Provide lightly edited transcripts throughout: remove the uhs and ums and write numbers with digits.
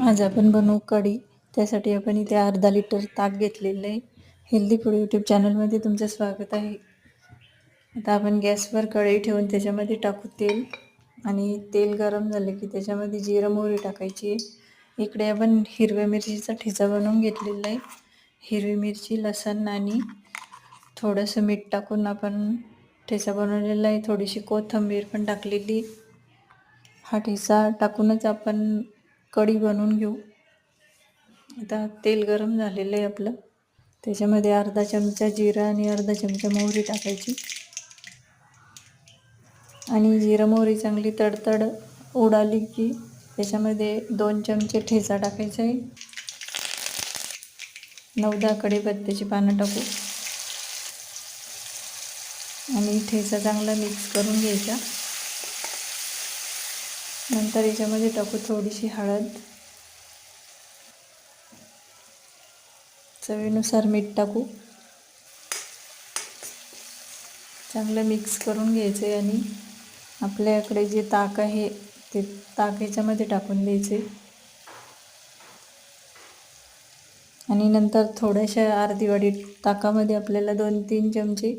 आज आपण बनवू कढी. त्यासाठी आपण इथे अर्धा लिटर ताक घेतलेलं आहे. हेल्दी फूड यूट्यूब चॅनलमध्ये तुमचं स्वागत आहे. आता आपण गॅसवर कढई ठेवून त्याच्यामध्ये टाकू तेल, आणि तेल गरम झाले की त्याच्यामध्ये जिरं मोहरी टाकायची. इकडे आपण हिरव्या मिरचीचा ठेचा बनवून घेतलेला आहे. हिरवी मिरची, लसण आणि थोडंसं मीठ टाकून आपण ठेचा बनवलेला आहे. थोडीशी कोथिंबीर पण टाकलेली. हा ठेचा टाकूनच आपण कढी बनवून घेऊ. आता तेल गरम झालेलं आहे आपलं. त्याच्यामध्ये अर्धा चमचा जिरं आणि अर्धा चमचा मोहरी टाकायची. आणि जिरं मोहरी चांगली तडतड उडाली की त्याच्यामध्ये 2 चमचे ठेचा टाकायचा आहे. 9-10 कढीपत्त्याची पानं टाकू आणि ठेचा चांगला मिक्स करून घ्यायचा. नंतर याच्यामध्ये टाकू थोडीशी हळद, चवीनुसार मीठ टाकू. चांगलं मिक्स करून घ्यायचं आहे आणि आपल्याकडे जे ताक आहे ते ताक याच्यामध्ये टाकून द्यायचे. आणि नंतर थोड्याशा अर्धी वाटी ताकामध्ये आपल्याला 2-3 चमचे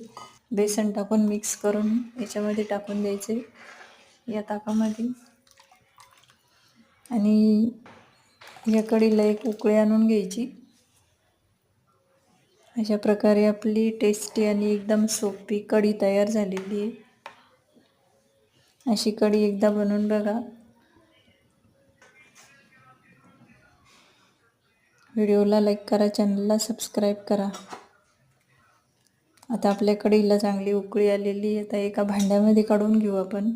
बेसन टाकून मिक्स करून याच्यामध्ये टाकून द्यायचे या ताकामध्ये. आणि या कढीला एक उकळी आणून घ्यायची. अशा प्रकारे आपली टेस्टी आणि एकदम सोपी कढी तयार झालेली आहे. अशी कढी एकदा बनवून बघा. व्हिडिओला लाईक करा, चॅनलला सबस्क्राईब करा. आता आपल्या कढीला चांगली उकळी आलेली आहे. आता एका भांड्यामध्ये काढून घेऊ आपण.